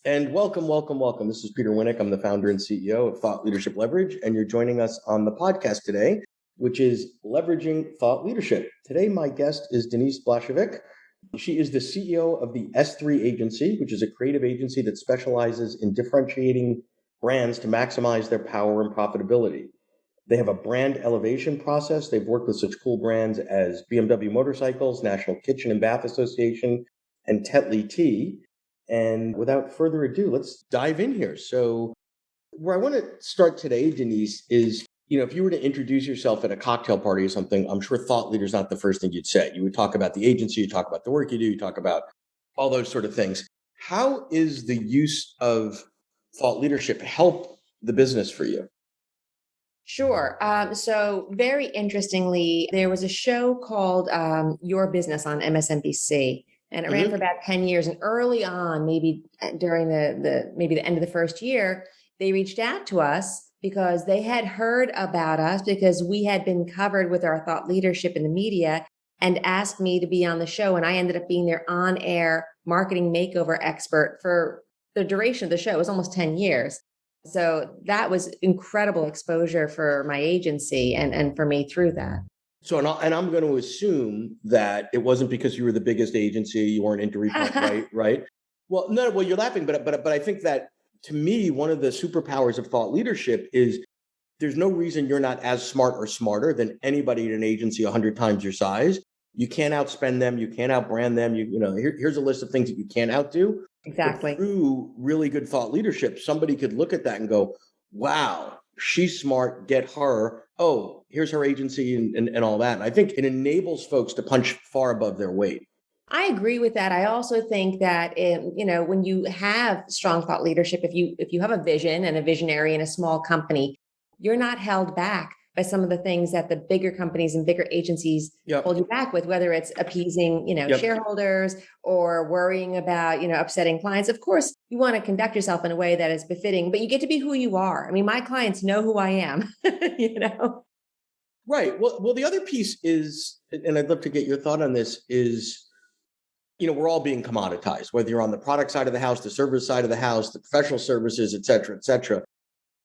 And welcome, welcome, welcome. This is Peter Winnick. I'm the founder and CEO of Thought Leadership Leverage, and you're joining us on the podcast today, which is Leveraging Thought Leadership. Today, my guest is Denise Blasevick. She is the CEO of the S3 Agency, which is a creative agency that specializes in differentiating brands to maximize their power and profitability. They have a brand elevation process. They've worked with such cool brands as BMW Motorcycles, National Kitchen and Bath Association, and Tetley Tea. And without further ado, let's dive in here. So, where I want to start today, Denise, is if you were to introduce yourself at a cocktail party or something, I'm sure thought leader's not the first thing you'd say. You would talk about the agency, you talk about the work you do, you talk about all those sort of things. How is the use of thought leadership help the business for you? Sure. So very interestingly, there was a show called Your Business on MSNBC, and it ran for about 10 years. And early on, maybe during maybe the end of the first year, they reached out to us because they had heard about us because we had been covered with our thought leadership in the media and asked me to be on the show. And I ended up being their on-air marketing makeover expert for the duration of the show. It was almost 10 years. So that was incredible exposure for my agency and for me through that. So, I'm going to assume that it wasn't because you were the biggest agency, you weren't into report, right? Right. Well, no, well, you're laughing, but I think that to me, one of the superpowers of thought leadership is there's no reason you're not as smart or smarter than anybody in an agency 100 times your size. You can't outspend them. You can't outbrand them. Here's a list of things that you can't outdo. Exactly. But through really good thought leadership, somebody could look at that and go, wow, she's smart, get her. Oh, here's her agency and all that. And I think it enables folks to punch far above their weight. I agree with that. I also think that when you have strong thought leadership, if you have a vision and a visionary in a small company, you're not held back by some of the things that the bigger companies and bigger agencies hold you back with, whether it's appeasing, shareholders or worrying about, upsetting clients. Of course, you want to conduct yourself in a way that is befitting, but you get to be who you are. I mean, my clients know who I am, Right. Well, the other piece is, and I'd love to get your thought on this, is we're all being commoditized, whether you're on the product side of the house, the service side of the house, the professional services, et cetera, et cetera.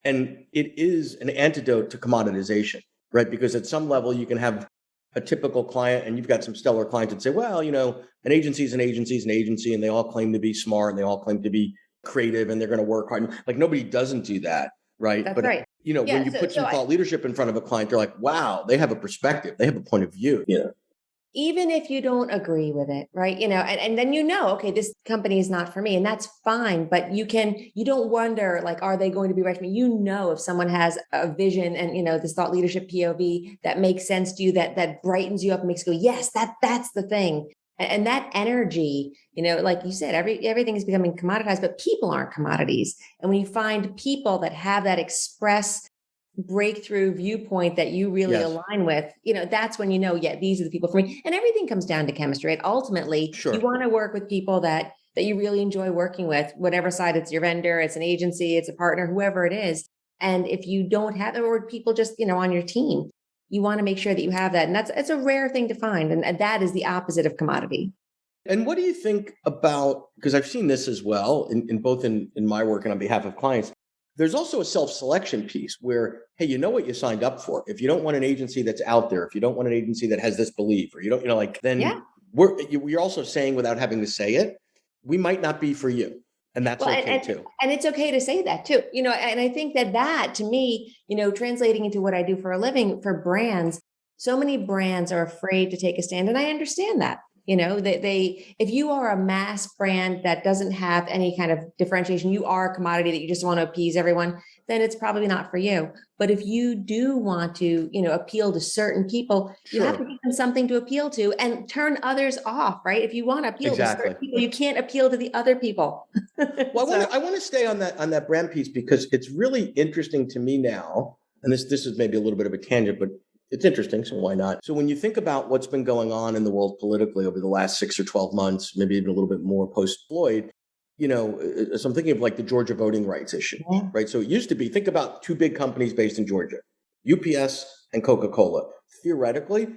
And it is an antidote to commoditization, right? Because at some level, you can have a typical client and you've got some stellar clients that say, well, an agency is an agency is an agency, and they all claim to be smart and they all claim to be creative and they're going to work hard. Like nobody doesn't do that, right? That's right. When you put some thought leadership in front of a client, they're like, wow, they have a perspective. They have a point of view. Even if you don't agree with it, right? And then okay, this company is not for me, and that's fine. But you don't wonder, like, are they going to be right for me? If someone has a vision and this thought leadership POV that makes sense to you, that brightens you up and makes you go, yes, that's the thing. And that energy, like you said, everything is becoming commoditized, but people aren't commodities. And when you find people that have that express breakthrough viewpoint that you really align with, that's when these are the people for me. And everything comes down to chemistry. And ultimately, you want to work with people that you really enjoy working with, whatever side. It's your vendor, it's an agency, it's a partner, whoever it is. And if you don't have the word people just, on your team, you want to make sure that you have that. And it's a rare thing to find. And that is the opposite of commodity. And what do you think about, because I've seen this as well in both in my work and on behalf of clients, there's also a self-selection piece where, hey, you know what you signed up for. If you don't want an agency that's out there, if you don't want an agency that has this belief, or you don't, then we're also saying, without having to say it, we might not be for you. And that's okay too. And it's okay to say that too. And I think that to me, translating into what I do for a living for brands, so many brands are afraid to take a stand. And I understand that. If you are a mass brand that doesn't have any kind of differentiation, you are a commodity that you just want to appease everyone, then it's probably not for you. But if you do want to, appeal to certain people, you have to give them something to appeal to and turn others off, right? If you want to appeal to certain people, you can't appeal to the other people. Well, I want to stay on that brand piece because it's really interesting to me now. And this is maybe a little bit of a tangent, but it's interesting, so why not? So when you think about what's been going on in the world politically over the last 6 or 12 months, maybe even a little bit more post-Floyd, so I'm thinking of like the Georgia voting rights issue, right? So it used to be, think about two big companies based in Georgia, UPS and Coca-Cola. Theoretically,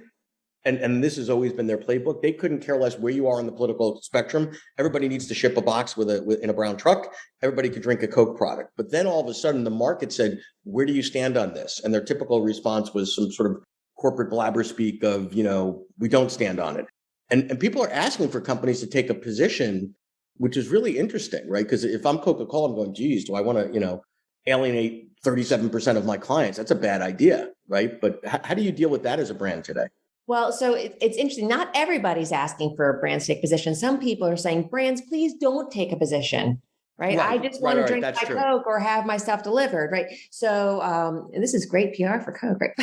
and this has always been their playbook. They couldn't care less where you are on the political spectrum. Everybody needs to ship a box in a brown truck. Everybody could drink a Coke product. But then all of a sudden the market said, where do you stand on this? And their typical response was some sort of corporate blabber speak of, we don't stand on it. And people are asking for companies to take a position, which is really interesting, right? Because if I'm Coca-Cola, I'm going, geez, do I want to, alienate 37% of my clients? That's a bad idea, right? But how do you deal with that as a brand today? Well, so it's interesting. Not everybody's asking for a brand to take position. Some people are saying, brands, please don't take a position, right? I just want to drink my Coke or have my stuff delivered, right? So this is great PR for Coke, right?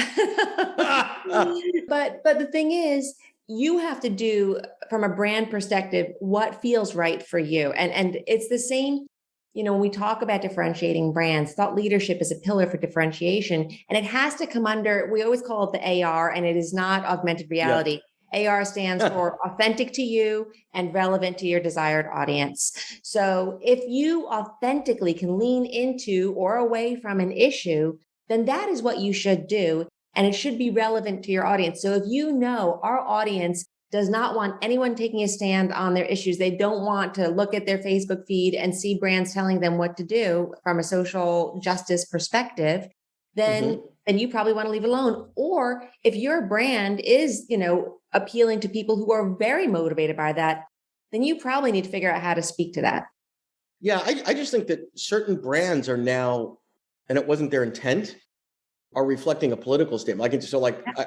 But the thing is, you have to do, from a brand perspective, what feels right for you. And it's the same, when we talk about differentiating brands, thought leadership is a pillar for differentiation, and it has to come under, we always call it the AR, and it is not augmented reality. Yep. AR stands for authentic to you and relevant to your desired audience. So if you authentically can lean into or away from an issue, then that is what you should do. And it should be relevant to your audience. So if our audience does not want anyone taking a stand on their issues, they don't want to look at their Facebook feed and see brands telling them what to do from a social justice perspective, then you probably want to leave it alone. Or if your brand is, appealing to people who are very motivated by that, then you probably need to figure out how to speak to that. Yeah, I just think that certain brands are now, and it wasn't their intent, are reflecting a political statement.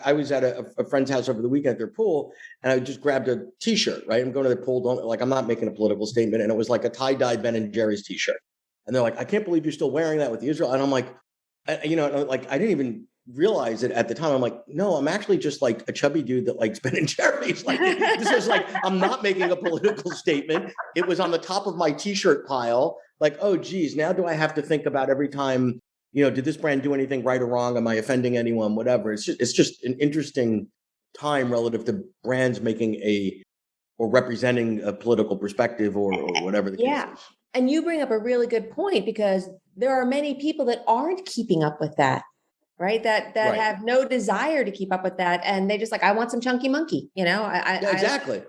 I was at a friend's house over the weekend at their pool, and I just grabbed a T-shirt, right? I'm going to the pool, I'm not making a political statement. And it was like a tie-dye Ben & Jerry's T-shirt. And they're like, I can't believe you're still wearing that with Israel. And I'm like, I didn't even realize it at the time. I'm like, no, I'm actually just like a chubby dude that likes Ben & Jerry's. This was I'm not making a political statement. It was on the top of my T-shirt pile. Oh, geez, now do I have to think about every time, did this brand do anything right or wrong? Am I offending anyone? Whatever. It's just an interesting time relative to brands making or representing a political perspective or whatever the case is. And you bring up a really good point, because there are many people that aren't keeping up with that, right? That have no desire to keep up with that. And they just I want some chunky monkey, exactly.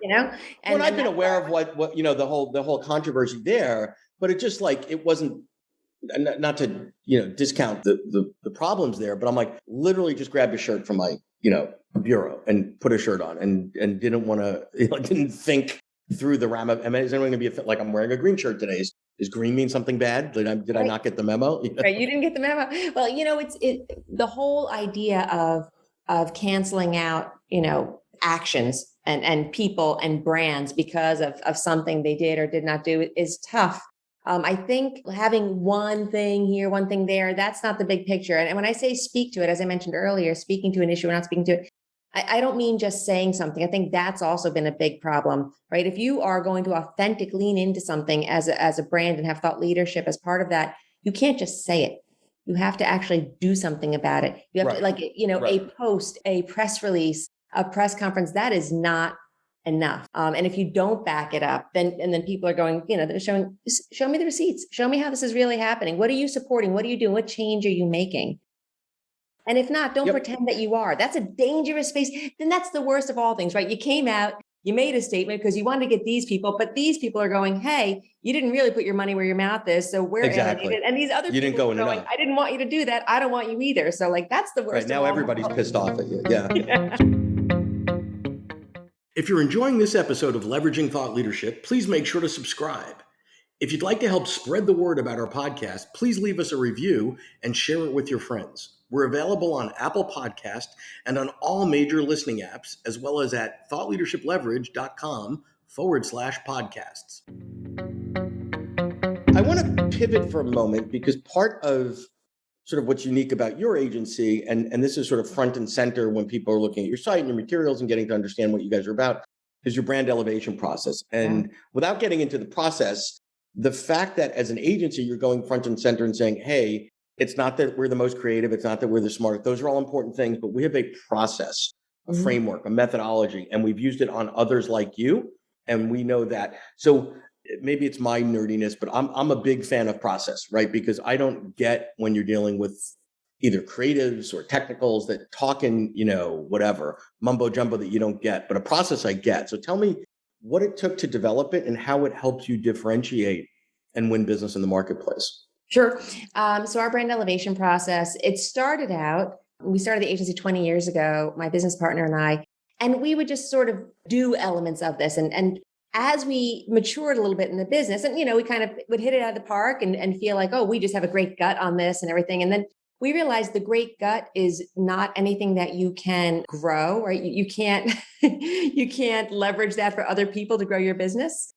And I've been aware of what the whole controversy there, but it just it wasn't, not to discount the problems there, but I'm literally just grabbed a shirt from my bureau and put a shirt on and didn't want to didn't think through the ram of, is anyone going to be I'm wearing a green shirt today? Is green mean something bad? Did I not get the memo? Right, you didn't get the memo. Well, it's the whole idea of canceling out actions and people and brands because of something they did or did not do is tough. I think having one thing here, one thing there, that's not the big picture. And when I say speak to it, as I mentioned earlier, speaking to an issue or not speaking to it, I don't mean just saying something. I think that's also been a big problem, right? If you are going to authentically lean into something as a brand and have thought leadership as part of that, you can't just say it. You have to actually do something about it. You have to a post, a press release, a press conference, that is not enough. And if you don't back it up, then people are going, they're showing, show me the receipts, show me how this is really happening. What are you supporting? What are you doing? What change are you making? And if not, don't pretend that you are. That's a dangerous space. Then that's the worst of all things, right? You came out, you made a statement because you wanted to get these people, but these people are going, hey, you didn't really put your money where your mouth is. So we're alienated. And these other people didn't go in going, I didn't want you to do that. I don't want you either. So that's the worst. Right, now everybody's pissed off at you. Yeah. If you're enjoying this episode of Leveraging Thought Leadership, please make sure to subscribe. If you'd like to help spread the word about our podcast, please leave us a review and share it with your friends. We're available on Apple Podcast and on all major listening apps, as well as at thoughtleadershipleverage.com/podcasts. I want to pivot for a moment because part of sort of what's unique about your agency, and this is sort of front and center when people are looking at your site and your materials and getting to understand what you guys are about, is your brand elevation process. And without getting into the process, the fact that as an agency, you're going front and center and saying, hey, it's not that we're the most creative, it's not that we're the smartest. Those are all important things, but we have a process, a framework, a methodology, and we've used it on others like you, and we know that. So maybe it's my nerdiness, but I'm a big fan of process, right? Because I don't get when you're dealing with, either creatives or technicals that talk in, whatever, mumbo jumbo that you don't get, but a process I get. So tell me what it took to develop it and how it helps you differentiate and win business in the marketplace. Sure. So our brand elevation process, we started the agency 20 years ago, my business partner and I, and we would just sort of do elements of this. And as we matured a little bit in the business, and, we kind of would hit it out of the park and feel like, oh, we just have a great gut on this and everything. And then we realized the great gut is not anything that you can grow, right? You can't, you can't leverage that for other people to grow your business.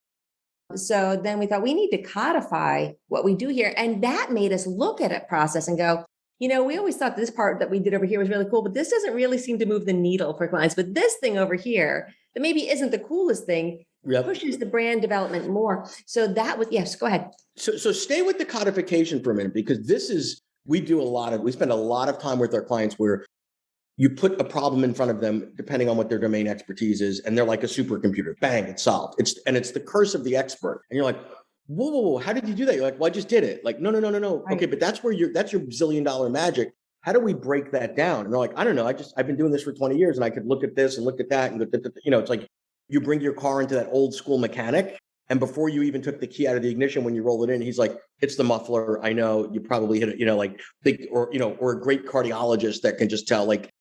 So then we thought we need to codify what we do here. And that made us look at a process and go, we always thought this part that we did over here was really cool, but this doesn't really seem to move the needle for clients. But this thing over here that maybe isn't the coolest thing pushes the brand development more. So that was, yes, go ahead. So stay with the codification for a minute, because we spend a lot of time with our clients where you put a problem in front of them, depending on what their domain expertise is, and they're like a supercomputer. Bang, it's solved. It's the curse of the expert. And you're like, whoa, how did you do that? You're like, well, I just did it. Like, no. Right. Okay, but that's your $1 billion magic. How do we break that down? And they're like, I don't know. I've been doing this for 20 years, and I could look at this and look at that, and it's like you bring your car into that old school mechanic, and before you even took the key out of the ignition, when you roll it in, he's like, it's the muffler. I know you probably hit it, or a great cardiologist that can just tell, like,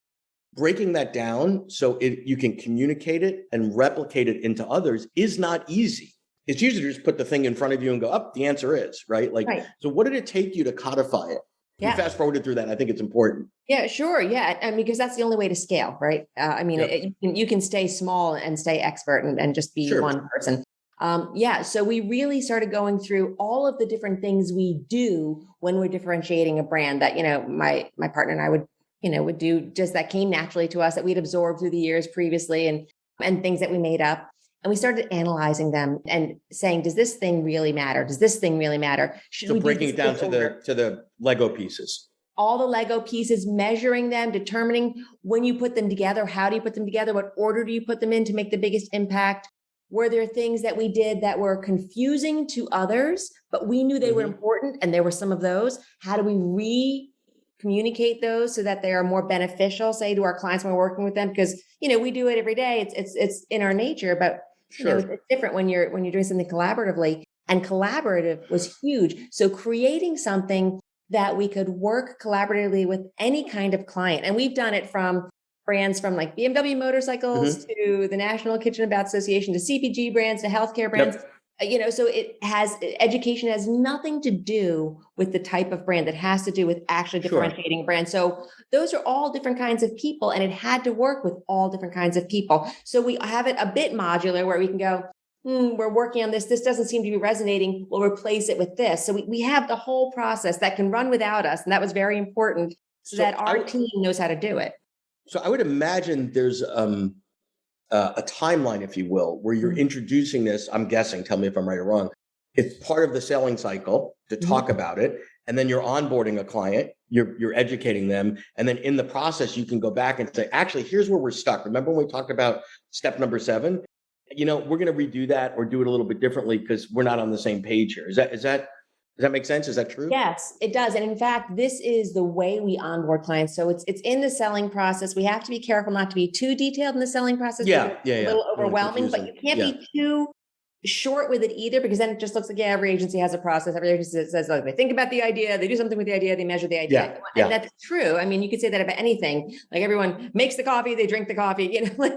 breaking that down so you can communicate it and replicate it into others is not easy. It's easy to just put the thing in front of you and go, oh, the answer is, right? Right. So what did it take you to codify it? Yeah. You fast forwarded through that. I think it's important. Yeah, sure. Yeah. I mean, because that's the only way to scale, right? You can stay small and stay expert and just be one person. So we really started going through all of the different things we do when we're differentiating a brand that, my partner and I would do, just that came naturally to us, that we'd absorbed through the years previously, and things that we made up. And we started analyzing them and saying, does this thing really matter? Does this thing really matter? So breaking it down to the Lego pieces. All the Lego pieces, measuring them, determining when you put them together, how do you put them together? What order do you put them in to make the biggest impact? Were there things that we did that were confusing to others, but we knew they were important, and there were some of those? How do we communicate those so that they are more beneficial, say, to our clients when we're working with them? Because, we do it every day. It's in our nature, but it's different when you're doing something collaboratively, and collaborative was huge. So creating something that we could work collaboratively with any kind of client. And we've done it from brands from like BMW motorcycles to the National Kitchen and Bath Association, to CPG brands, to healthcare brands. So education has nothing to do with the type of brand. That has to do with actually differentiating a brand. So those are all different kinds of people, and it had to work with all different kinds of people. So we have it a bit modular, where we can go, we're working on this. This doesn't seem to be resonating. We'll replace it with this. So we have the whole process that can run without us. And that was very important, so that our team knows how to do it. So I would imagine there's a timeline, if you will, where you're introducing this. I'm guessing, tell me if I'm right or wrong. It's part of the selling cycle to talk about it. And then you're onboarding a client, you're educating them. And then in the process, you can go back and say, actually, here's where we're stuck. Remember when we talked about step number 7? We're going to redo that or do it a little bit differently because we're not on the same page here. Does that make sense? Is that true? Yes, it does. And in fact, this is the way we onboard clients. So it's in the selling process. We have to be careful not to be too detailed in the selling process. A little overwhelming, but you can't be too short with it either, because then it just looks like, every agency has a process. Every agency says, like, they think about the idea, they do something with the idea, they measure the idea. And that's true. I mean, you could say that about anything. Like, everyone makes the coffee, they drink the coffee,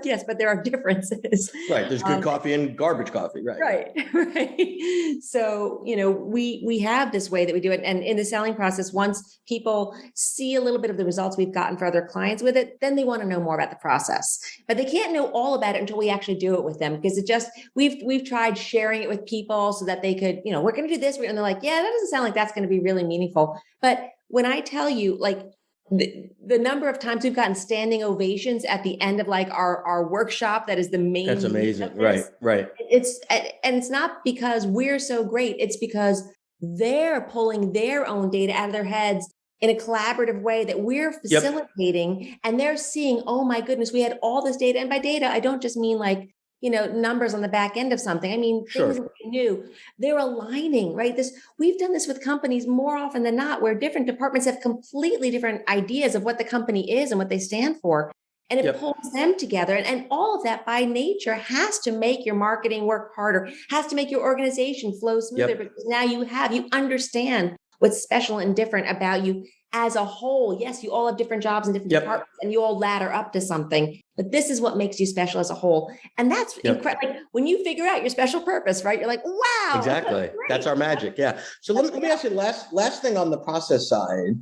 yes, but there are differences. Right. There's good coffee and garbage coffee. Right. Right. So, we have this way that we do it. And in the selling process, once people see a little bit of the results we've gotten for other clients with it, then they want to know more about the process, but they can't know all about it until we actually do it with them, because we've tried sharing it with people so that they could, we're going to do this. And they're like, yeah, that doesn't sound like that's going to be really meaningful. But when I tell you, like, the number of times we've gotten standing ovations at the end of like our workshop, that is the main. That's amazing. Right. It's not because we're so great. It's because they're pulling their own data out of their heads in a collaborative way that we're facilitating. And they're seeing, oh my goodness, we had all this data. And by data, I don't just mean like, numbers on the back end of something. I mean, Sure. things that we knew, they're aligning, right? We've done this with companies more often than not, where different departments have completely different ideas of what the company is and what they stand for. And it pulls them together. And all of that by nature has to make your marketing work harder, has to make your organization flow smoother, because now you understand what's special and different about you as a whole. Yes, you all have different jobs and different departments, and you all ladder up to something, but this is what makes you special as a whole. And that's incredible. Like when you figure out your special purpose, right? You're like, wow. Exactly. That's our magic. Yeah. So let me ask you last thing on the process side,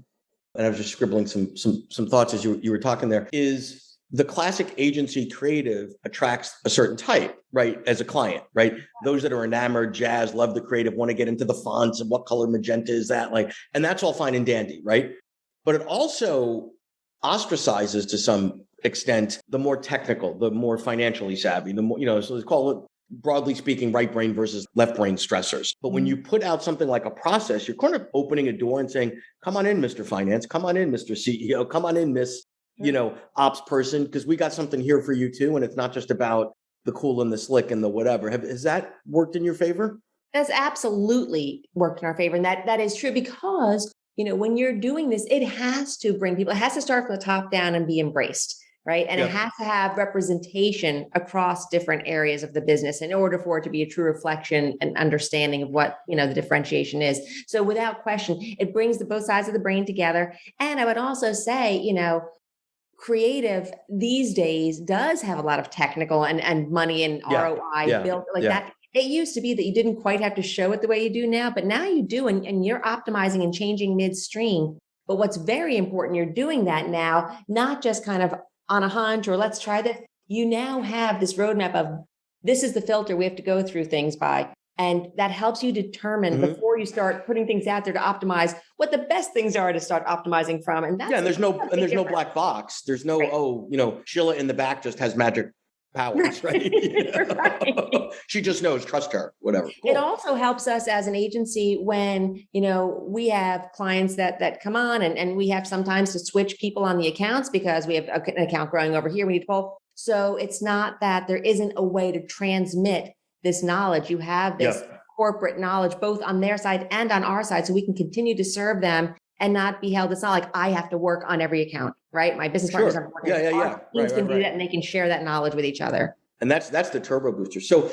and I was just scribbling some thoughts as you were talking there, is the classic agency creative attracts a certain type, right? As a client, right? Those that are enamored, jazzed, love the creative, want to get into the fonts and what color magenta is that, like, and that's all fine and dandy, right? But it also ostracizes to some extent the more technical, the more financially savvy, the more, so let's call it, broadly speaking, right brain versus left brain stressors. But when you put out something like a process, you're kind of opening a door and saying, come on in, Mr. Finance, come on in, Mr. CEO, come on in, Miss ops person, because we got something here for you too. And it's not just about the cool and the slick and the whatever. Has that worked in your favor? That's absolutely worked in our favor. And that is true, because, when you're doing this, it has to bring people, it has to start from the top down and be embraced, right? And it has to have representation across different areas of the business in order for it to be a true reflection and understanding of what, the differentiation is. So without question, it brings both sides of the brain together. And I would also say, creative these days does have a lot of technical and money and ROI built that. It used to be that you didn't quite have to show it the way you do now, but now you do, and you're optimizing and changing midstream. But what's very important, you're doing that now, not just kind of on a hunch or let's try this. You now have this roadmap of this is the filter we have to go through things by. And that helps you determine before you start putting things out there to optimize what the best things are to start optimizing from. And that's and there's no black box. There's no, Sheila in the back just has magic powers, right? Right. She just knows, trust her, whatever. Cool. It also helps us as an agency when, we have clients that come on and we have sometimes to switch people on the accounts because we have an account growing over here. We need to pull. So it's not that there isn't a way to transmit this knowledge. You have this corporate knowledge, both on their side and on our side, so we can continue to serve them and not be held. It's not like I have to work on every account, right? My business partners are working. Teams can do that, and they can share that knowledge with each other. And that's the turbo booster. So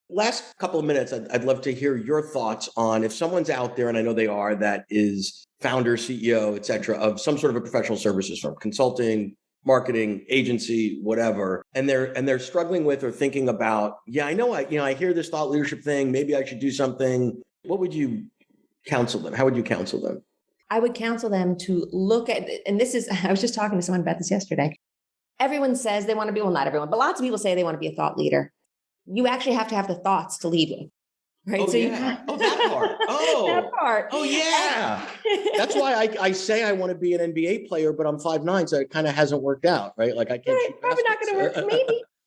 last couple of minutes, I'd love to hear your thoughts on if someone's out there, and I know they are, that is founder, CEO, et cetera, of some sort of a professional services firm, consulting, marketing, agency, whatever, and they're struggling with or thinking about, I hear this thought leadership thing, maybe I should do something. What would you counsel them? How would you counsel them? I would counsel them to look at, and I was just talking to someone about this yesterday. Everyone says they want to be, well, not everyone, but lots of people say they want to be a thought leader. You actually have to have the thoughts to lead with. Right. Oh, that part. Oh, that part. Oh, yeah. That's why I say I want to be an NBA player, but I'm 5'9", so it kind of hasn't worked out, right? Like I can't shoot probably not going to work.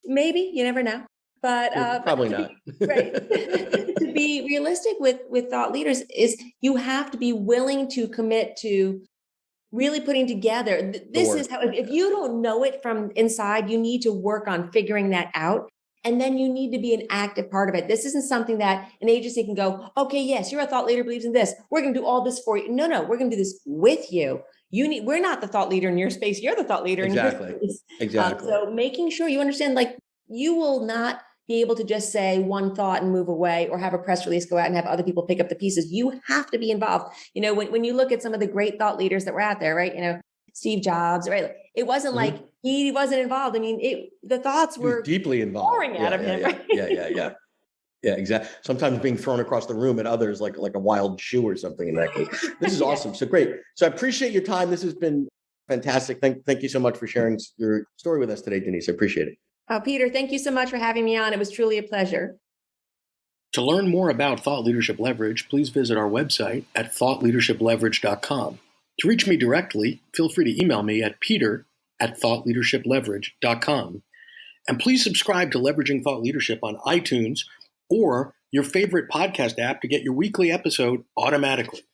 Maybe you never know. But probably not. Right. To be realistic with thought leaders is you have to be willing to commit to really putting together. This is how, if you don't know it from inside, you need to work on figuring that out. And then you need to be an active part of it. This isn't something that an agency can go, okay, yes, you're a thought leader, believes in this. We're going to do all this for you. No, we're going to do this with you. We're not the thought leader in your space. You're the thought leader in your space. Exactly. So making sure you understand, like, you will not be able to just say one thought and move away, or have a press release go out and have other people pick up the pieces. You have to be involved. When you look at some of the great thought leaders that were out there, right? Steve Jobs, right? It wasn't like he wasn't involved. I mean, the thoughts were deeply involved, pouring out of him. Right? Yeah, exactly. Sometimes being thrown across the room at others like a wild shoe or something in that case. This is awesome. So great. So I appreciate your time. This has been fantastic. Thank you so much for sharing your story with us today, Denise. I appreciate it. Oh, Peter, thank you so much for having me on. It was truly a pleasure. To learn more about Thought Leadership Leverage, please visit our website at thoughtleadershipleverage.com. To reach me directly, feel free to email me at peter@thoughtleadershipleverage.com. And please subscribe to Leveraging Thought Leadership on iTunes or your favorite podcast app to get your weekly episode automatically.